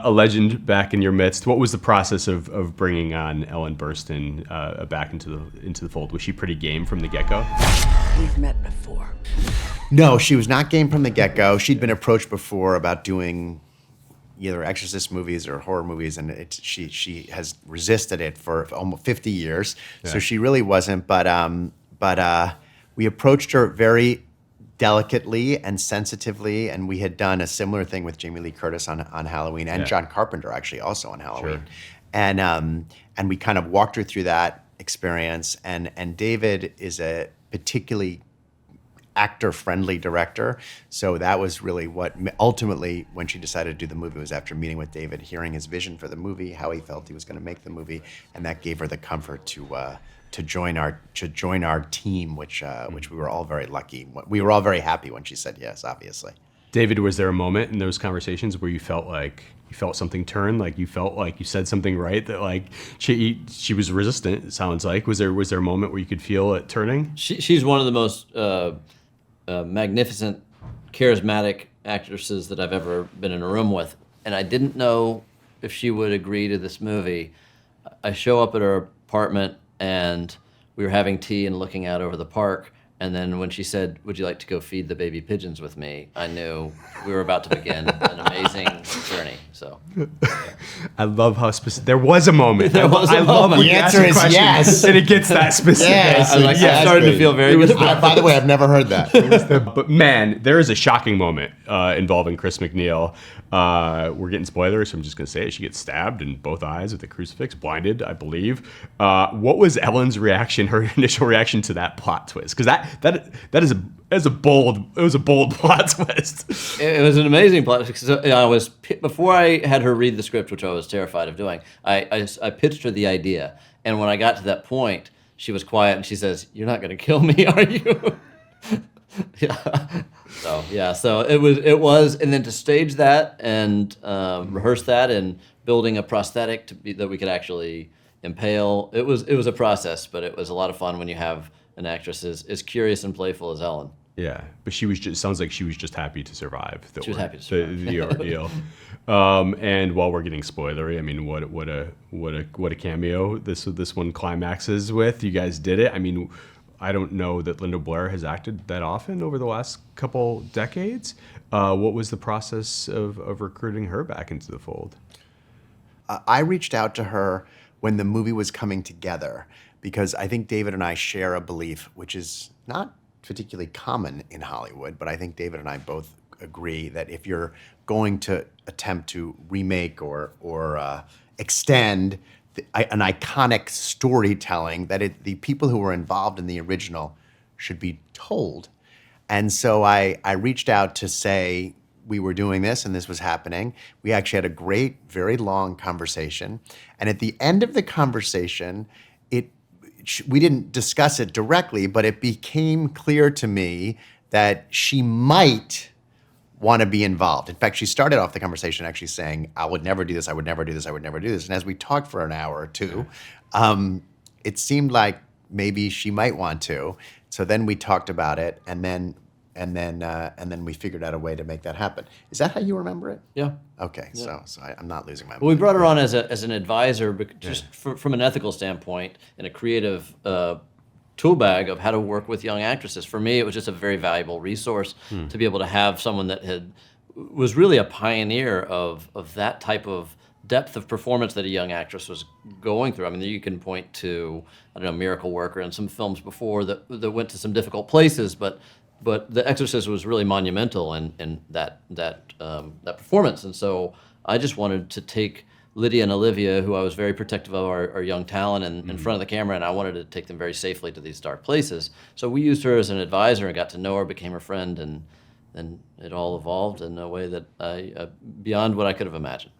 a legend back in your midst. What was the process of bringing on Ellen Burstyn back into the fold? Was she pretty game from the get-go? We've met before. No, she was not game from the get-go. She'd been approached before about doing either Exorcist movies or horror movies, and she has resisted it for almost 50 years. Yeah. So she really wasn't. But we approached her very delicately and sensitively, and we had done a similar thing with Jamie Lee Curtis on Halloween, and John Carpenter actually also on Halloween. Sure. And we kind of walked her through that experience. And David is a particularly actor-friendly director, so that was really what ultimately, when she decided to do the movie, was after meeting with David, hearing his vision for the movie, how he felt he was going to make the movie, and that gave her the comfort to join our team, which we were all very lucky. We were all very happy when she said yes, obviously. David, was there a moment in those conversations where you felt something turn, like you felt like you said something right, that like she was resistant, it sounds like? Was there a moment where you could feel it turning? She's one of the most magnificent, charismatic actresses that I've ever been in a room with, and I didn't know if she would agree to this movie. I show up at her apartment, and we were having tea and looking out over the park, and then when she said, "Would you like to go feed the baby pigeons with me?" I knew we were about to begin an amazing journey. So, I love how specific. There was a moment. There was a moment. Love when the you answer ask a is question yes, and it gets that specific. Yes, I started to feel very good about By the way, I've never heard that. But man, there is a shocking moment involving Chris McNeil. We're getting spoilers, so I'm just going to say it. She gets stabbed in both eyes with a crucifix, blinded, I believe. What was Ellen's reaction, her initial reaction to that plot twist? Because that is a bold plot twist. It was an amazing plot. Before I had her read the script, which I was terrified of doing, I pitched her the idea, and when I got to that point, she was quiet and she says, "You're not going to kill me, are you?" So it was, and then to stage that and rehearse that and building a prosthetic that we could actually impale. It was a process, but it was a lot of fun when you have an actress as curious and playful as Ellen. Yeah, but sounds like she was just happy to survive. She was happy to survive the ordeal. And while we're getting spoilery, I mean, what a cameo this one climaxes with. You guys did it. I mean, I don't know that Linda Blair has acted that often over the last couple decades. What was the process of recruiting her back into the fold? I reached out to her when the movie was coming together, because I think David and I share a belief, which is not particularly common in Hollywood, but I think David and I both agree that if you're going to attempt to remake or extend an iconic storytelling, that the people who were involved in the original should be told. And so I reached out to say we were doing this and this was happening. We actually had a great, very long conversation. And at the end of the conversation, we didn't discuss it directly, but it became clear to me that she might want to be involved. In fact, she started off the conversation actually saying, "I would never do this, I would never do this, I would never do this." And as we talked for an hour or two, it seemed like maybe she might want to. So then we talked about it, and then we figured out a way to make that happen. Is that how you remember it? Yeah. Okay, yeah. So I'm not losing my mind. Well, we brought her on as an advisor, just from an ethical standpoint and a creative tool bag of how to work with young actresses. For me, it was just a very valuable resource to be able to have someone that was really a pioneer of that type of depth of performance that a young actress was going through. I mean, you can point to, I don't know, Miracle Worker and some films before that went to some difficult places, but The Exorcist was really monumental in that performance. And so I just wanted to take Lydia and Olivia, who I was very protective of, our young talent, in front of the camera, and I wanted to take them very safely to these dark places. So we used her as an advisor and got to know her, became her friend, and then it all evolved in a way that beyond what I could have imagined.